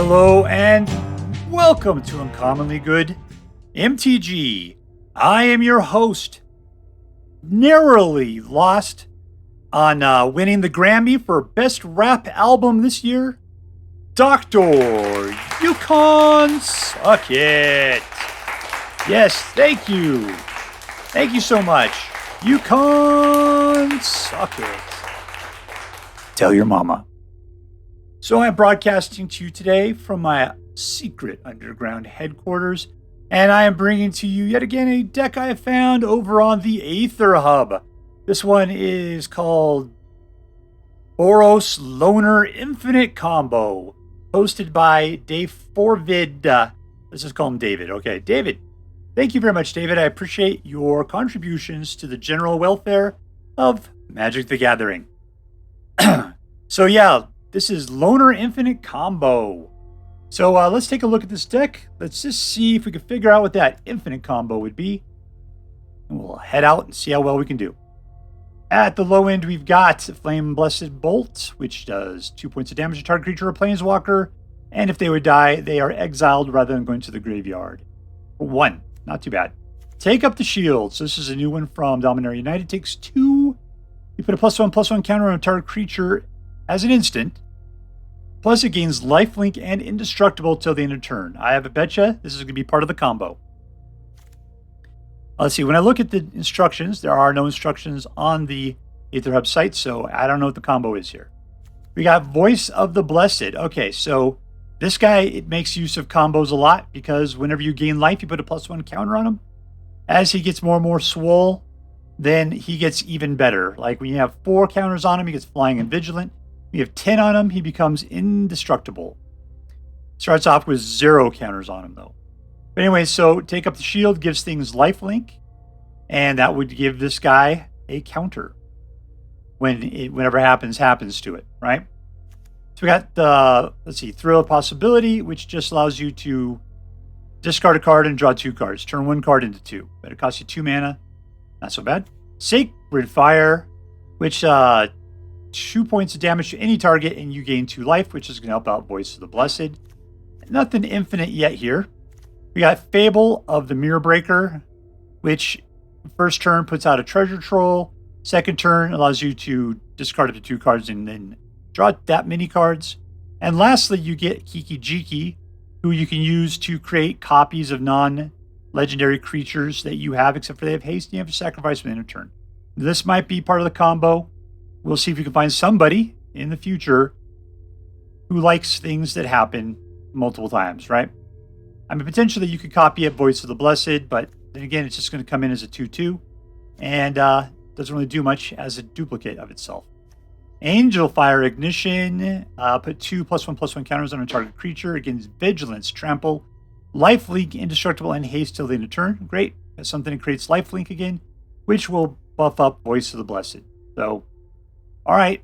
Hello and welcome to Uncommonly Good MTG. I am your host, narrowly lost on winning the Grammy for Best Rap Album this year, Dr. Yukon Suck It. Yes, thank you. Thank you so much. Yukon Suck It. Tell your mama. So I'm broadcasting to you today from my secret underground headquarters, and I am bringing to you yet again a deck I found over on the Aether Hub. This one is called BOROS Loner Infinite Combo, hosted by Dave Forvid. Let's just call him David. Okay, David. Thank you very much, David. I appreciate your contributions to the general welfare of Magic the Gathering. So yeah, this is Loner Infinite Combo. So let's take a look at this deck. Let's just see if we can figure out what that infinite combo would be. And we'll head out and see how well we can do. At the low end, we've got Flame Blessed Bolt, which does 2 points of damage to target creature or planeswalker. And if they would die, they are exiled rather than going to the graveyard. 1, not too bad. Take up the shield. So this is a new one from Dominaria United. Takes 2. You put a +1/+1 counter on a target creature as an instant. Plus it gains lifelink and indestructible till the end of turn. I have a betcha this is going to be part of the combo. Let's see, when I look at the instructions, there are no instructions on the Aether Hub site, so I don't know what the combo is here. We got Voice of the Blessed. Okay, so this guy, it makes use of combos a lot because whenever you gain life, you put a +1 counter on him. As he gets more and more swole, then he gets even better. Like when you have 4 counters on him, he gets Flying and Vigilant. You have 10 on him, he becomes indestructible. Starts off with 0 counters on him, though. But anyway, so take up the shield, gives things lifelink, and that would give this guy a counter. Whenever happens to it, right? So we got the, Thrill of Possibility, which just allows you to discard a card and draw 2 cards. Turn 1 card into 2. But it costs you 2 mana. Not so bad. Sacred Fire, which 2 points of damage to any target, and you gain 2 life, which is going to help out Voice of the Blessed. Nothing infinite yet here. We got Fable of the Mirror Breaker, which first turn puts out a treasure troll. Second turn allows you to discard up to 2 cards and then draw that many cards. And lastly, you get Kiki Jiki, who you can use to create copies of non-legendary creatures that you have, except for they have haste and you have to sacrifice within a turn. This might be part of the combo. We'll see if we can find somebody in the future who likes things that happen multiple times, right? I mean, potentially you could copy it, Voice of the Blessed, but then again, it's just going to come in as a 2/2 and doesn't really do much as a duplicate of itself. Angelfire Ignition, put 2 +1/+1 counters on a target creature against Vigilance, Trample, Lifelink, Indestructible, and Haste till the end of turn. Great. That's something that creates Lifelink again, which will buff up Voice of the Blessed. So, all right.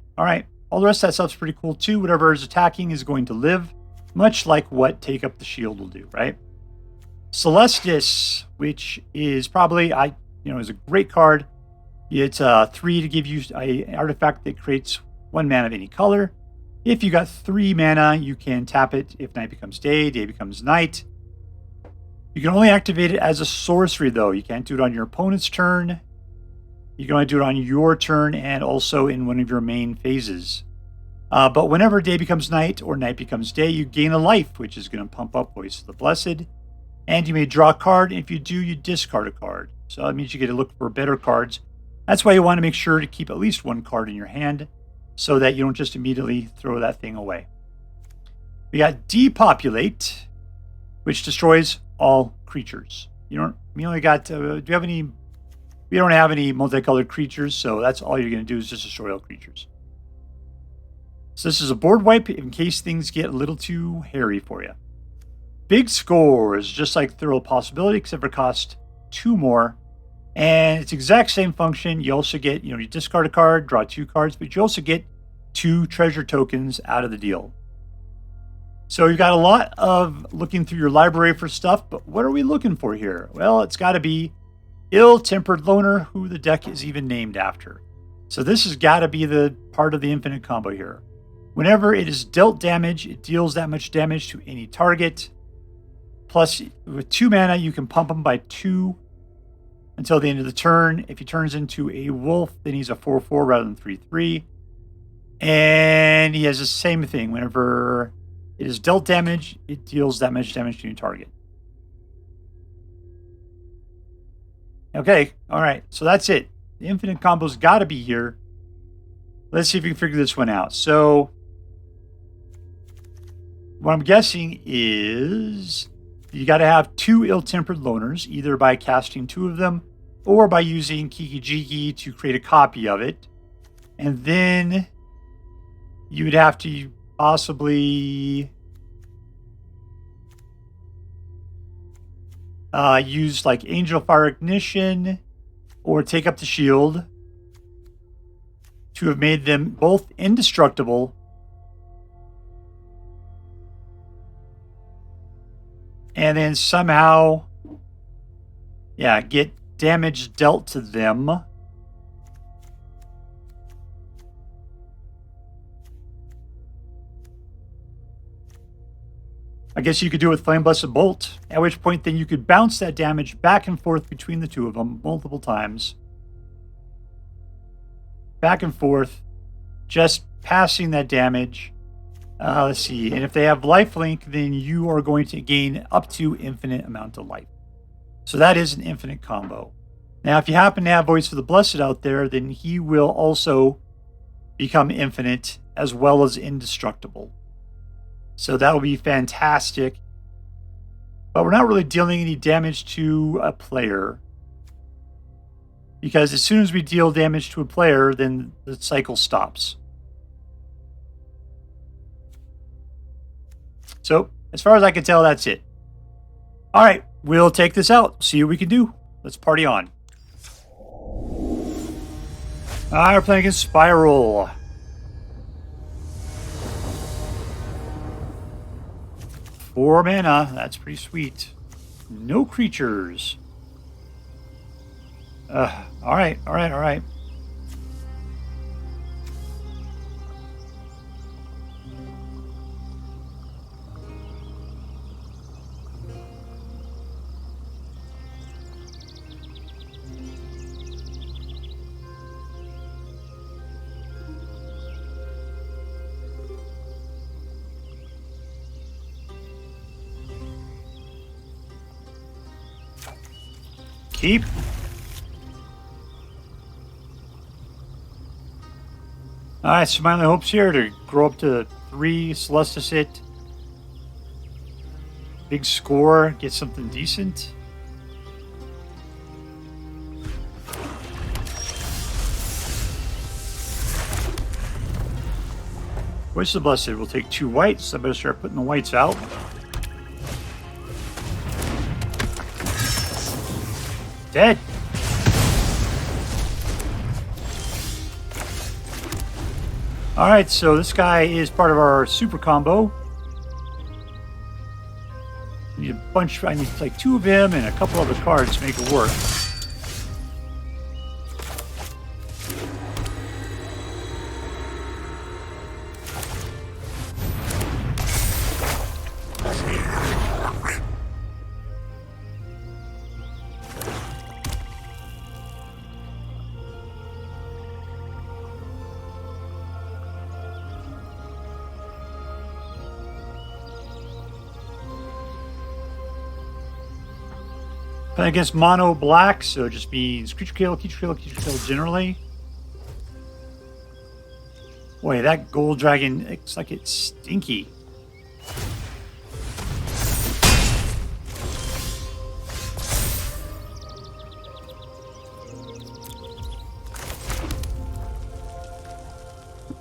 All the rest of that stuff's pretty cool too. Whatever is attacking is going to live, much like what Take Up the Shield will do, right? Celestus, which is probably, is a great card. It's 3 to give you an artifact that creates 1 mana of any color. If you got 3 mana, you can tap it if night becomes day becomes night. You can only activate it as a sorcery, though. You can't do it on your opponent's turn. You can only do it on your turn and also in one of your main phases. But whenever day becomes night or night becomes day, you gain a life, which is going to pump up Voice of the Blessed. And you may draw a card. And if you do, you discard a card. So that means you get to look for better cards. That's why you want to make sure to keep at least 1 card in your hand so that you don't just immediately throw that thing away. We got Depopulate, which destroys all creatures. We only got, we don't have any multicolored creatures, so that's all you're going to do is just destroy all creatures. So this is a board wipe in case things get a little too hairy for you. Big scores, just like Thrill of Possibility, except for cost 2 more. And it's exact same function. You also get, you discard a card, draw 2 cards, but you also get 2 treasure tokens out of the deal. So you've got a lot of looking through your library for stuff, but what are we looking for here? Well, it's got to be Ill-Tempered Loner, who the deck is even named after. So this has got to be the part of the infinite combo here. Whenever it is dealt damage, it deals that much damage to any target. Plus, with 2 mana, you can pump him by 2 until the end of the turn. If he turns into a wolf, then he's a 4/4 rather than 3/3. And he has the same thing. Whenever it is dealt damage, it deals that much damage to your target. Okay, all right. So that's it. The infinite combo's got to be here. Let's see if we can figure this one out. So what I'm guessing is you got to have 2 ill-tempered loners, either by casting 2 of them or by using Kiki-Jiki to create a copy of it. And then you would have to possibly use like Angelfire Ignition or take up the shield to have made them both indestructible and then somehow, yeah, get damage dealt to them. I guess you could do it with Flame Blessed Bolt, at which point then you could bounce that damage back and forth between the 2 of them multiple times. Back and forth, just passing that damage. Let's see, and if they have lifelink, then you are going to gain up to infinite amount of life. So that is an infinite combo. Now, if you happen to have Voice of the Blessed out there, then he will also become infinite as well as indestructible. So that would be fantastic. But we're not really dealing any damage to a player, because as soon as we deal damage to a player, then the cycle stops. So, as far as I can tell, that's it. All right, we'll take this out. See what we can do. Let's party on. All right, we're playing against Spiral. Four mana. That's pretty sweet. No creatures. All right. Keep. Alright, so my only hopes here to grow up to 3, Celestus it. Big score, get something decent. Voice of the Blessed will take 2 whites. I better start putting the whites out. Dead. Alright, so this guy is part of our super combo. Need a bunch, I need like 2 of him and a couple other cards to make it work. I guess mono black, so it just means creature kill generally. Boy, that gold dragon looks like it's stinky.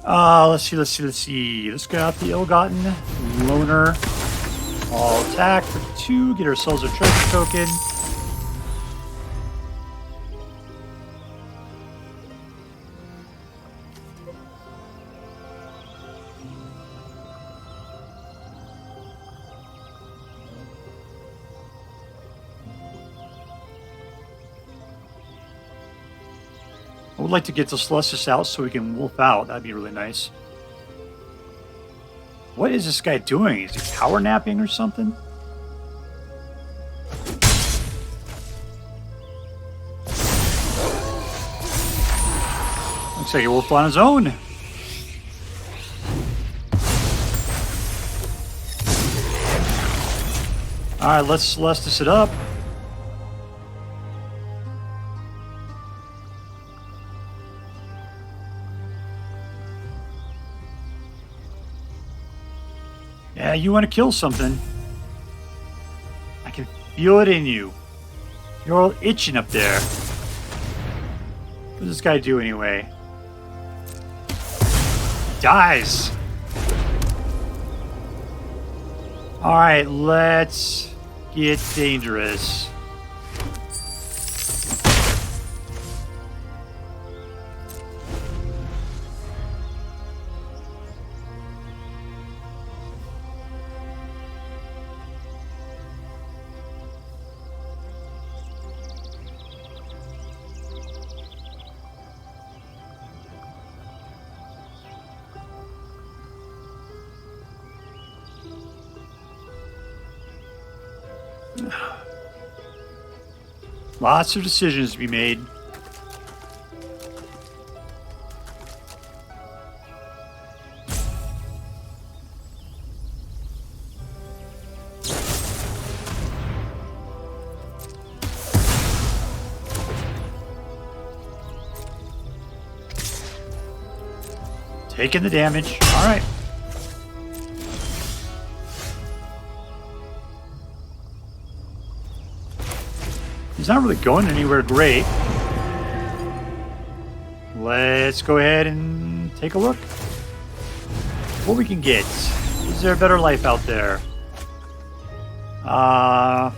Let's see. Let's get out the Ill-Gotten Loner. All attack for 2, get ourselves a treasure token. I would like to get the Celestus out so we can wolf out. That'd be really nice. What is this guy doing? Is he power napping or something? Looks like he wolfed on his own. Alright, let's Celestus it up. Yeah, you want to kill something. I can feel it in you. You're all itching up there. What does this guy do anyway? He dies. Alright, let's get dangerous. Lots of decisions to be made. Taking the damage. All right. He's not really going anywhere great. Let's go ahead and take a look. What we can get. Is there a better life out there? All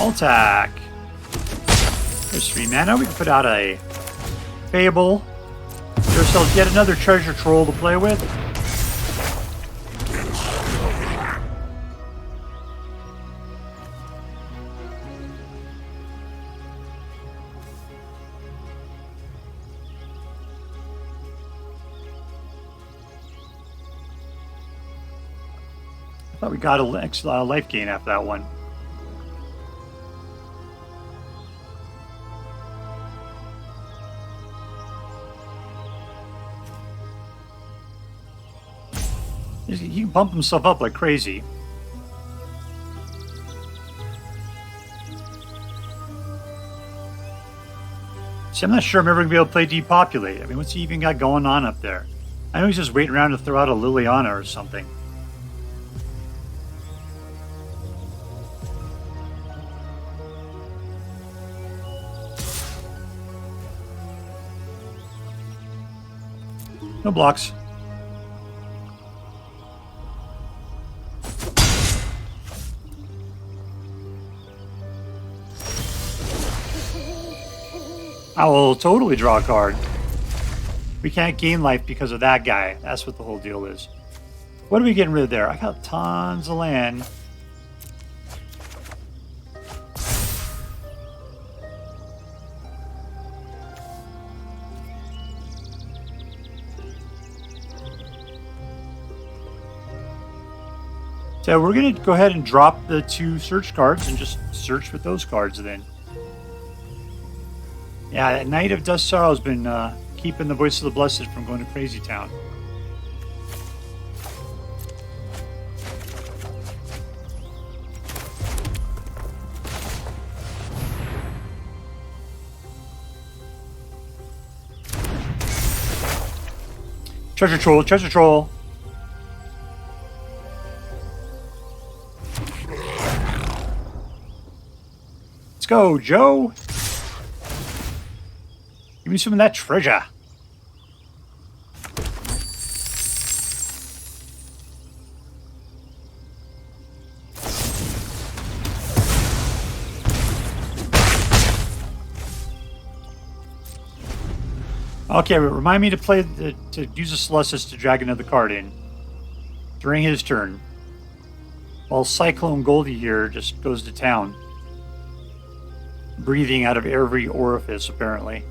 attack. There's 3 mana. We can put out a Fable. Get ourselves yet another treasure troll to play with. I thought we got a extra life gain after that one. He can pump himself up like crazy. See, I'm not sure I'm ever going to be able to play Depopulate. I mean, what's he even got going on up there? I know he's just waiting around to throw out a Liliana or something. No blocks. I will totally draw a card. We can't gain life because of that guy. That's what the whole deal is. What are we getting rid of there? I got tons of land. So we're going to go ahead and drop the 2 search cards and just search with those cards then. Yeah, that Knight of Dust Sorrow has been keeping the Voice of the Blessed from going to Crazy Town. Treasure Troll, Treasure Troll. Let's go, Joe. Give me some of that treasure. Okay, remind me to play to use a Celestus to drag another card in during his turn. While Cyclone Goldie here just goes to town, breathing out of every orifice apparently.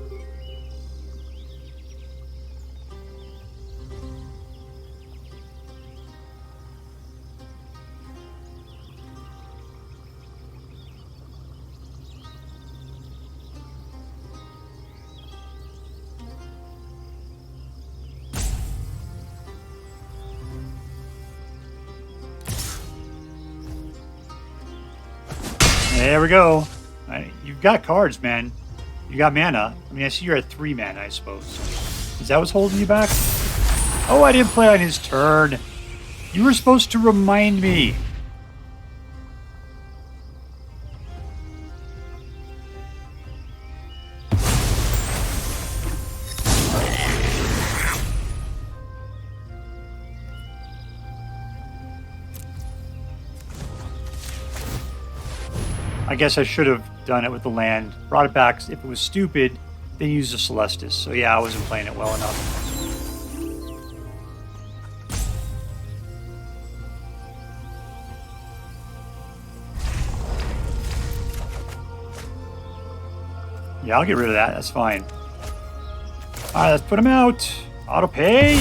There we go. You've got cards, man. You got mana. I mean, I see you're at 3 mana, I suppose. Is that what's holding you back? Oh, I didn't play on his turn. You were supposed to remind me. I guess I should have done it with the land. Brought it back. If it was stupid, then use the Celestus. So yeah, I wasn't playing it well enough. Yeah, I'll get rid of that. That's fine. Alright, let's put him out. Auto pay.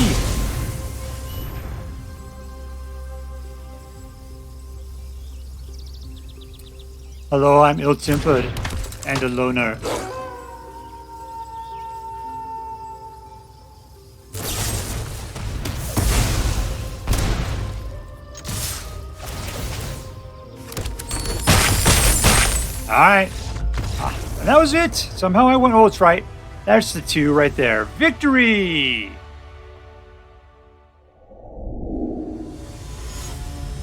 Hello, I'm ill-tempered and a loner. Alright. And that was it. Somehow I went... Oh, it's right. That's the 2 right there. Victory!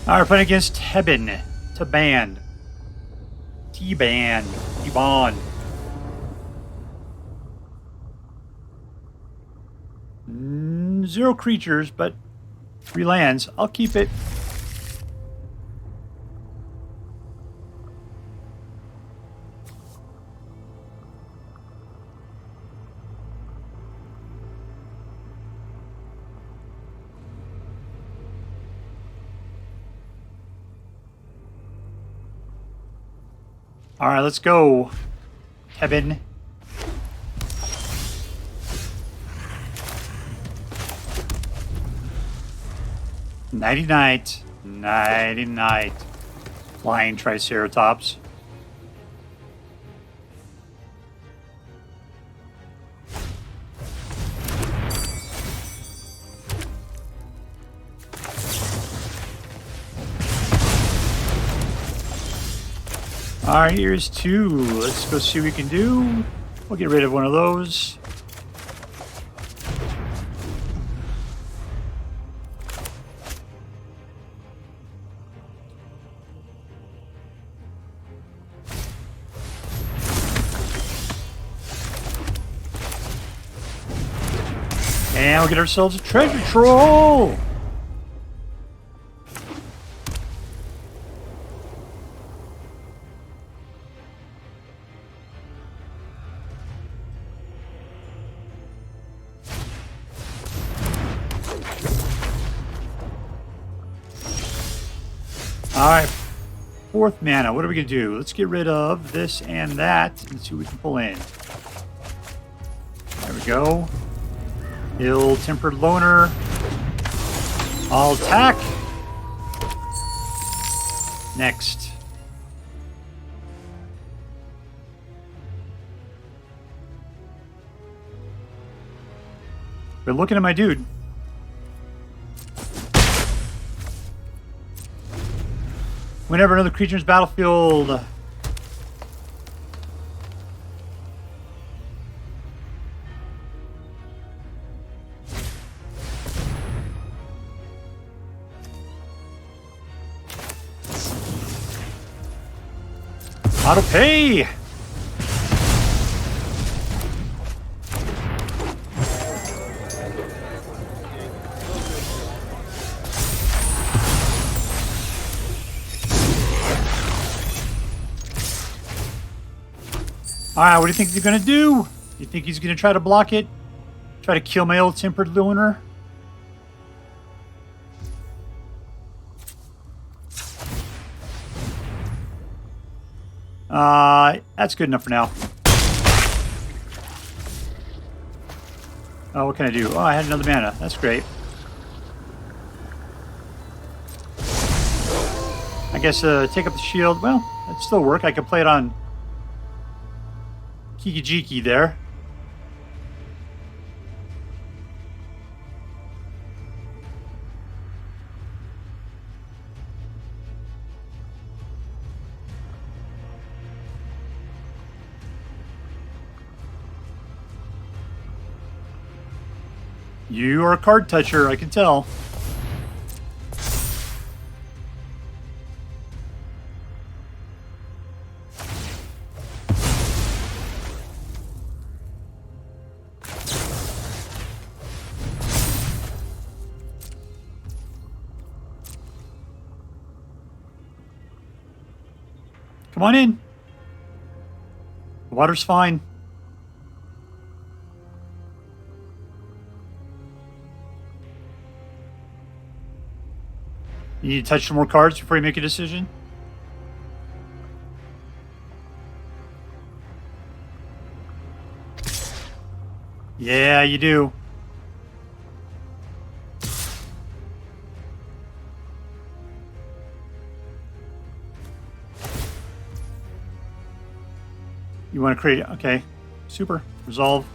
Alright, we're playing against Teban. Teban. Teban. 0 creatures, but 3 lands. I'll keep it. All right, let's go, Kevin. Nighty night. Nighty night. Flying Triceratops. Alright, here's 2. Let's go see what we can do. We'll get rid of one of those. And we'll get ourselves a treasure troll! Alright, 4th mana. What are we going to do? Let's get rid of this and that and see what we can pull in. There we go. Ill-tempered loner. I'll attack. Next. We're looking at my dude. Whenever another creature's battlefield. Auto pay. Alright, what do you think he's going to do? You think he's going to try to block it? Try to kill my ill-tempered loner? That's good enough for now. Oh, what can I do? Oh, I had another mana. That's great. I guess take up the shield. Well, that'd still work. I could play it on Kiki-Jiki there. You are a card toucher, I can tell. Come on in. The water's fine. You need to touch some more cards before you make a decision? Yeah, you do. You want to create... Okay. Super. Resolve.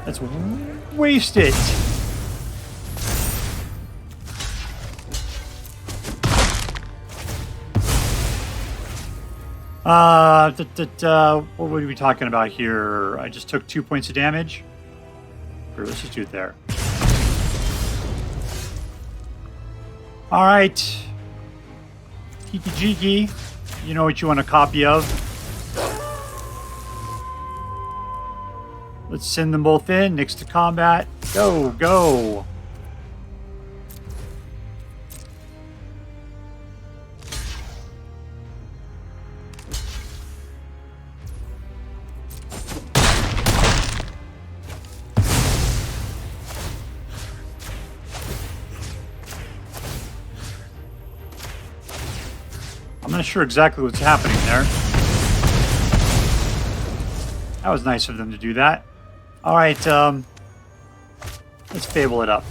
Let's waste it. What would we be talking about here? I just took 2 points of damage. Sure, let's just do it there. All right. Kiki-jiki. You know what you want a copy of. Let's send them both in. Next to combat. Go, go. I'm not sure exactly what's happening there. That was nice of them to do that. All right, let's Fable it up.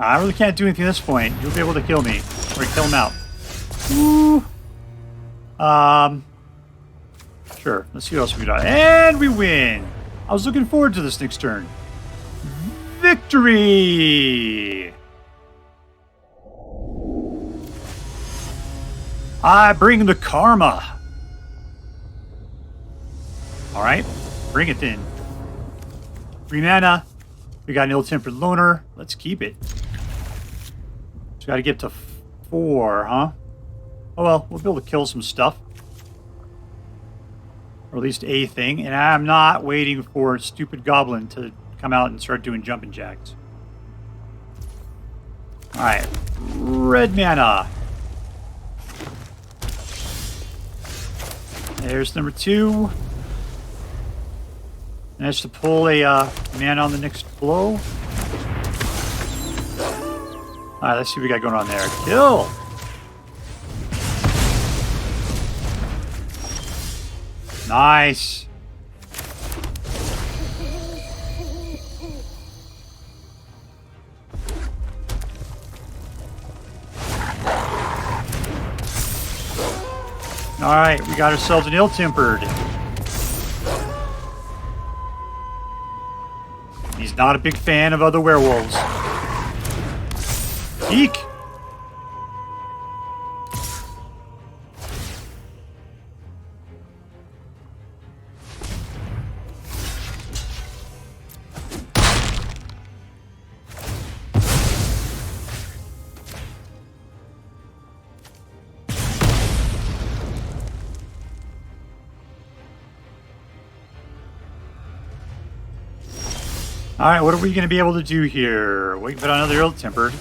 I really can't do anything at this point. You'll be able to kill me. Or kill him out. Woo! Sure. Let's see what else we got. And we win! I was looking forward to this next turn. Victory! I bring the karma. Alright. Bring it then. 3 mana. We got an ill-tempered loner. Let's keep it. Just got to get to 4, huh? Oh well, we'll be able to kill some stuff. Or at least a thing. And I'm not waiting for stupid goblin to come out and start doing jumping jacks. Alright. Red mana. There's number 2. Nice to pull a mana on the next blow. Alright, let's see what we got going on there. Kill! Nice! Alright, we got ourselves an ill-tempered. He's not a big fan of other werewolves. Eek! Alright, what are we going to be able to do here? We can put on another ill-tempered.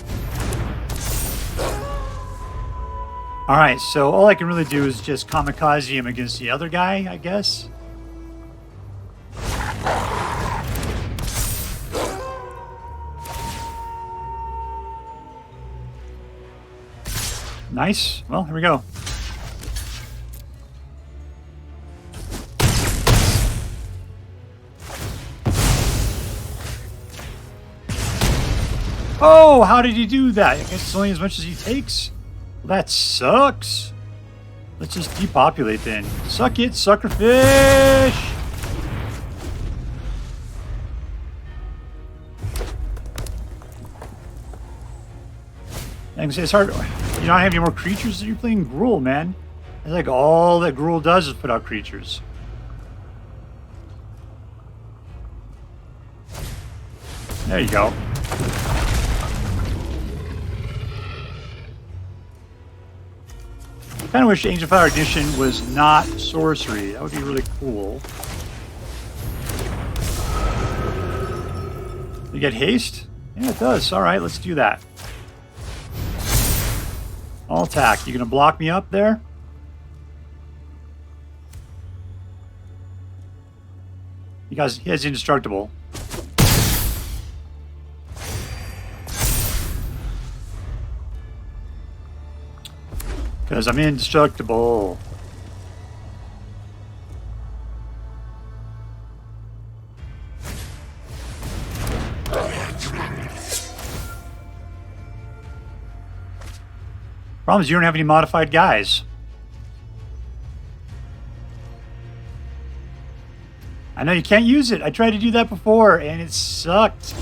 Alright, so all I can really do is just kamikaze him against the other guy, I guess. Nice. Well, here we go. Oh, how did he do that? I guess it's only as much as he takes. Well, that sucks. Let's just depopulate then. Suck it, suckerfish! I can say it's hard. You don't have any more creatures. You're playing Gruul, man. It's like all that Gruul does is put out creatures. There you go. I kind of wish Angelfire Ignition was not sorcery. That would be really cool. You get haste? Yeah, it does. All right, let's do that. All attack. You gonna block me up there? You guys, he has indestructible. Because I'm indestructible. Problem is you don't have any modified guys. I know you can't use it. I tried to do that before and it sucked.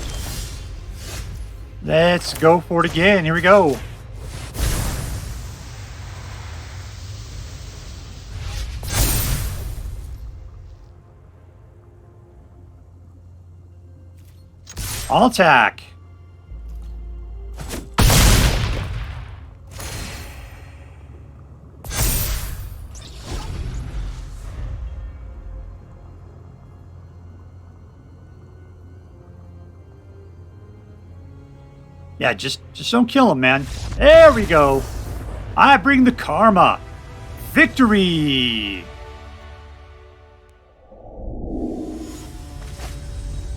Let's go for it again. Here we go. All attack. Yeah, just don't kill him, man. There we go. I bring the karma. Victory.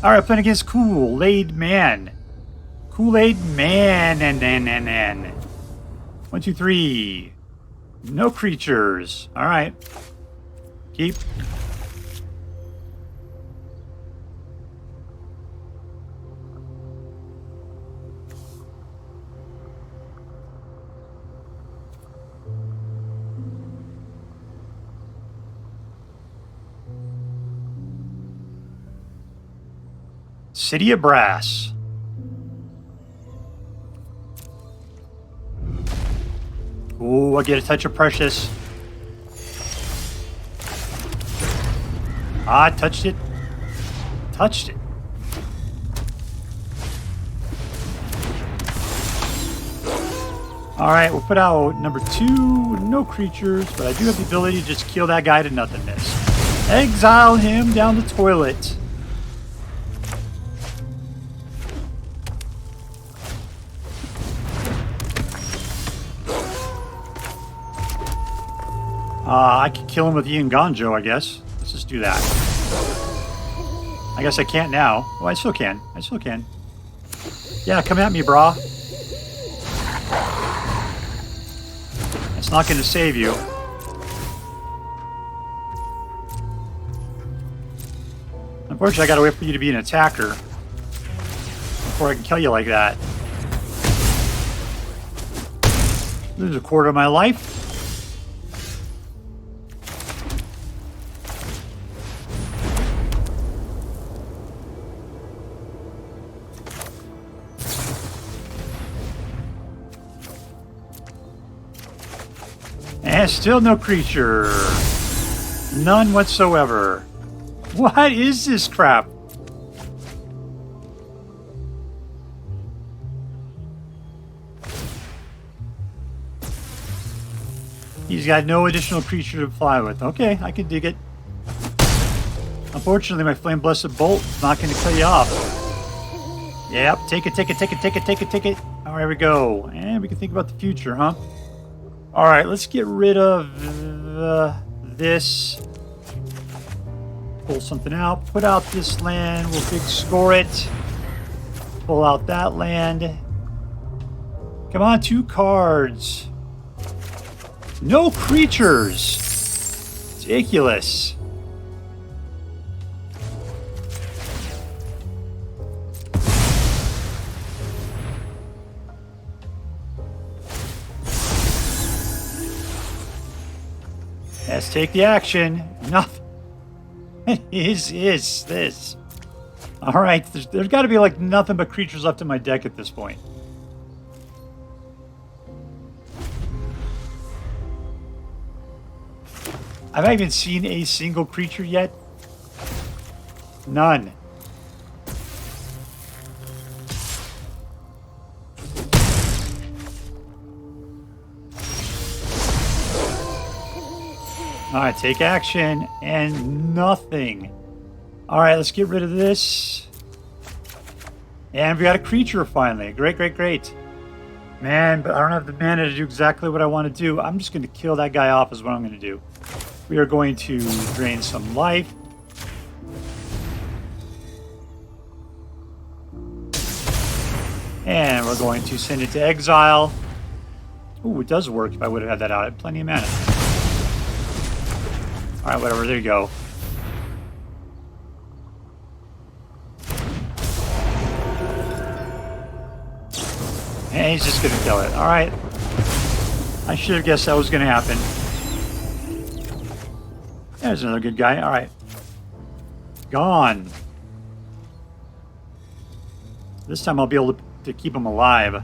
All right, playing against Koolaid Man. Koolaid Man. And 1, 2, 3. No creatures. All right. Keep. City of Brass. Ooh, I get a touch of precious. I touched it. Touched it. Alright, we'll put out number 2. No creatures, but I do have the ability to just kill that guy to nothingness. Exile him down the toilet. I could kill him with Eiganjo, I guess. Let's just do that. I guess I can't now. Oh, I still can. I still can. Yeah, come at me, brah. It's not going to save you. Unfortunately, I got to wait for you to be an attacker before I can kill you like that. Lose a quarter of my life. And still no creature. None whatsoever. What is this crap? He's got no additional creature to fly with. Okay, I can dig it. Unfortunately, my Flame Blessed Bolt is not going to kill you off. Yep, take it, take it, take it, take it, take it, take it. All right, here we go. And we can think about the future, huh? All right, let's get rid of this. Pull something out. Put out this land. We'll big score it. Pull out that land. Come on, 2 cards. No creatures. Ridiculous. Let's take the action. Nothing. Is this? All right, there's got to be like nothing but creatures left in my deck at this point. Have I even seen a single creature yet? None. All right, take action and nothing. All right, let's get rid of this. And we got a creature finally. Great, great, great. Man, but I don't have the mana to do exactly what I want to do. I'm just going to kill that guy off is what I'm going to do. We are going to drain some life. And we're going to send it to exile. Ooh, it does work if I would have had that out. I had plenty of mana. All right, whatever. There you go. And he's just going to kill it. All right. I should have guessed that was going to happen. There's another good guy. All right. Gone. This time I'll be able to keep him alive.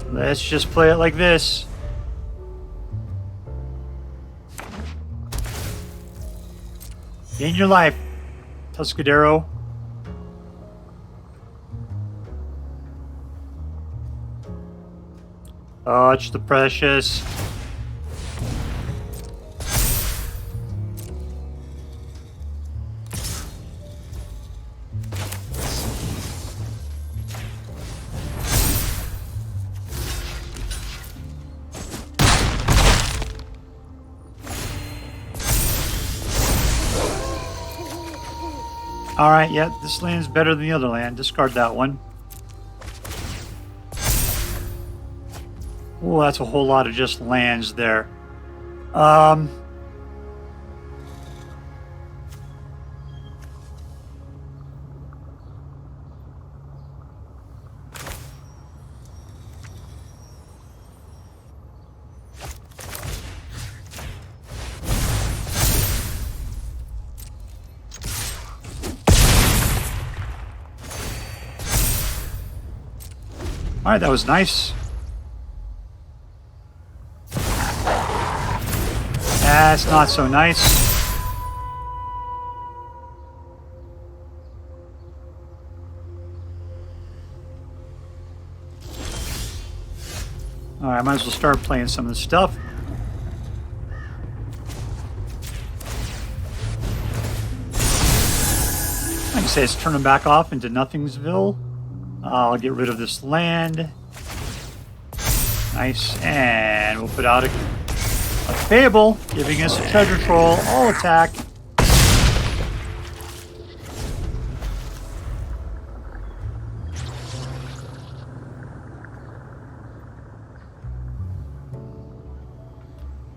Let's just play it like this. Gain your life, Tuscadero. Touch the precious. All right, yeah, this land's better than the other land. Discard that one. Oh, that's a whole lot of just lands there. All right, that was nice. That's not so nice. All right, I might as well start playing some of this stuff. Like I say, let's turn them back off into Nothingsville. I'll get rid of this land. Nice, and we'll put out a Fable, giving us a treasure troll. All attack.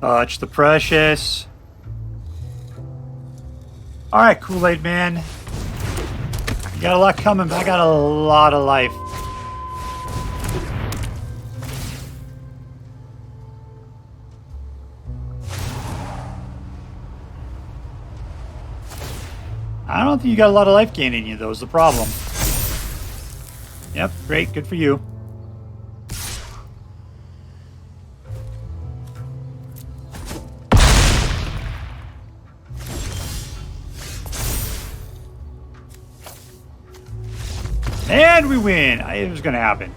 Touch the precious. All right, Kool-Aid man. You got a lot coming, but I got a lot of life. I don't think you got a lot of life gain in you, though, is the problem. Yep, great, good for you. And we win. It was going to happen.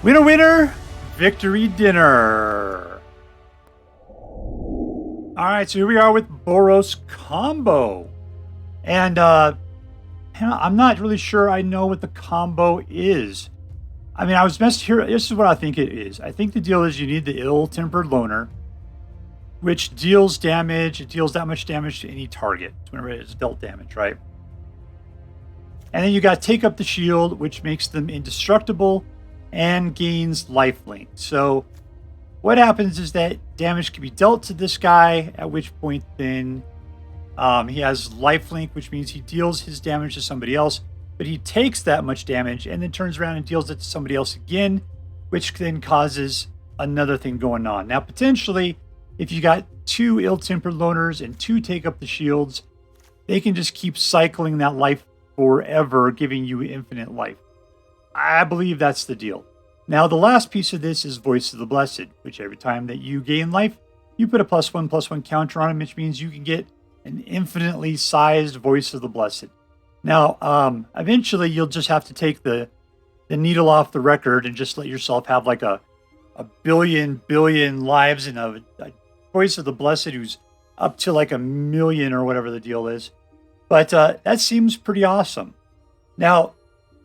Winner, winner, victory dinner. All right, so here we are with BOROS combo. And I'm not really sure I know what the combo is. I mean, I was best here. This is what I think it is. I think the deal is you need the Ill-Tempered Loner, which deals damage. It deals that much damage to any target whenever it is dealt damage, right? And then you got Take Up the Shield, which makes them indestructible and gains lifelink. So what happens is that damage can be dealt to this guy, at which point then He has lifelink, which means he deals his damage to somebody else, but he takes that much damage and then turns around and deals it to somebody else again, which then causes another thing going on. Now, potentially, if you got 2 ill-tempered loners and 2 take up the shields, they can just keep cycling that life forever, giving you infinite life. I believe that's the deal. Now, the last piece of this is Voice of the Blessed, which every time that you gain life, you put a +1/+1 counter on it, which means you can get an infinitely sized Voice of the Blessed. Now, eventually, you'll just have to take the needle off the record and just let yourself have like a billion lives and a Voice of the Blessed who's up to like 1,000,000 or whatever the deal is. But that seems pretty awesome. Now,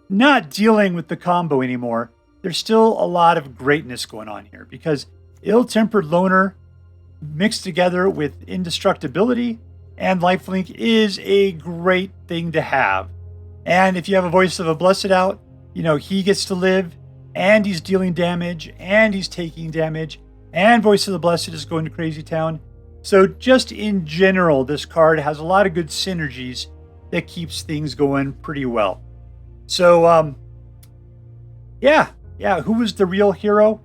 not dealing with the combo anymore, there's still a lot of greatness going on here because ill-tempered loner mixed together with indestructibility and lifelink is a great thing to have. And if you have a Voice of a Blessed out, you know, he gets to live and he's dealing damage and he's taking damage and Voice of the Blessed is going to crazy town. So just in general, this card has a lot of good synergies that keeps things going pretty well. So, yeah, who was the real hero?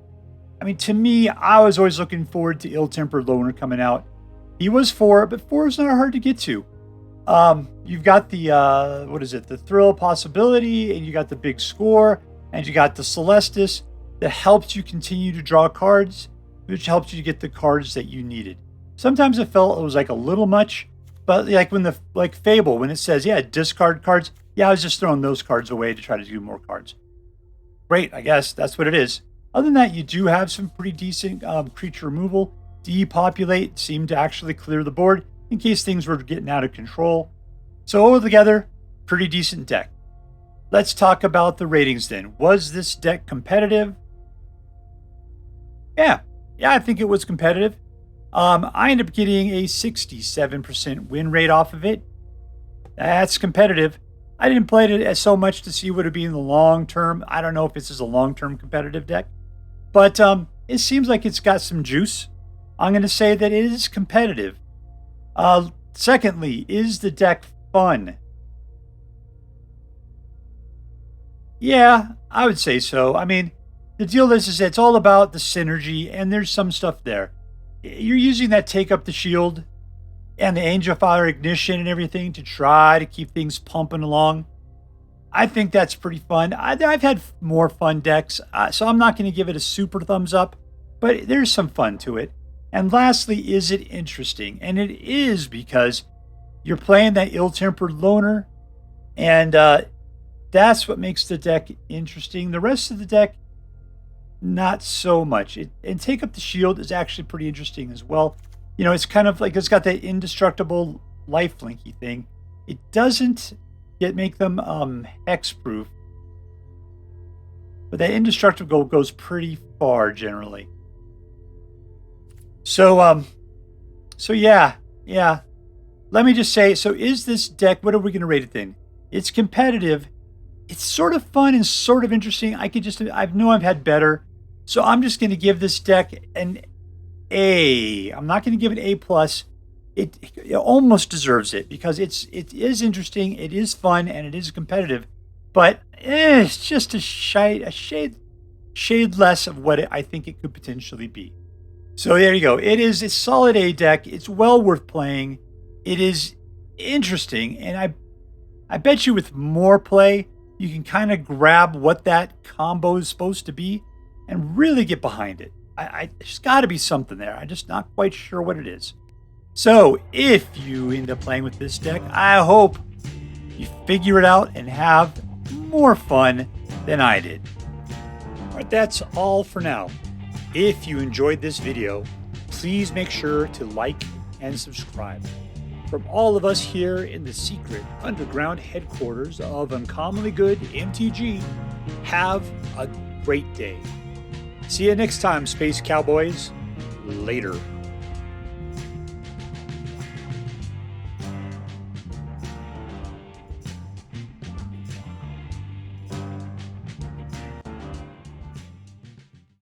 I mean, to me, I was always looking forward to ill-tempered loner coming out. He was 4, but 4 is not hard to get to. You've got the, the thrill possibility, and you got the big score, and you got the Celestus that helps you continue to draw cards, which helps you get the cards that you needed. Sometimes I felt it was like a little much, but like Fable, when it says, discard cards, I was just throwing those cards away to try to do more cards. Great, I guess that's what it is. Other than that, you do have some pretty decent creature removal. Depopulate seemed to actually clear the board in case things were getting out of control. So altogether, pretty decent deck. Let's talk about the ratings then. Was this deck competitive? Yeah, I think it was competitive. I ended up getting a 67% win rate off of it. That's competitive. I didn't play it so much to see what it would be in the long term. I don't know if this is a long-term competitive deck, but it seems like it's got some juice. I'm going to say that it is competitive. Secondly, is the deck fun? Yeah, I would say so. I mean, the deal is it's all about the synergy, and there's some stuff there. You're using that take up the shield and the Angelfire Ignition and everything to try to keep things pumping along. I think that's pretty fun. I've had more fun decks, so I'm not going to give it a super thumbs up, but there's some fun to it. And lastly, is it interesting? And it is because you're playing that ill-tempered loner, and that's what makes the deck interesting. The rest of the deck, not so much. And Take Up the Shield is actually pretty interesting as well. You know, it's kind of like it's got that indestructible lifelinky thing. It doesn't make them hexproof, but that indestructible goes pretty far generally. So yeah. Let me just say, so is this deck, what are we going to rate it then? It's competitive. It's sort of fun and sort of interesting. I know I've had better. So I'm just going to give this deck an A. I'm not going to give it A+. It almost deserves it because it is interesting, it is fun, and it is competitive. But it's just a shade less of what I think it could potentially be. So there you go. It's a solid A deck. It's well worth playing. It is interesting, and I bet you with more play, you can kind of grab what that combo is supposed to be and really get behind it. There's got to be something there. I'm just not quite sure what it is. So if you end up playing with this deck, I hope you figure it out and have more fun than I did. All right, that's all for now. If you enjoyed this video, please make sure to like and subscribe. From all of us here in the secret underground headquarters of Uncommonly Good MTG, have a great day. See you next time, Space Cowboys. Later.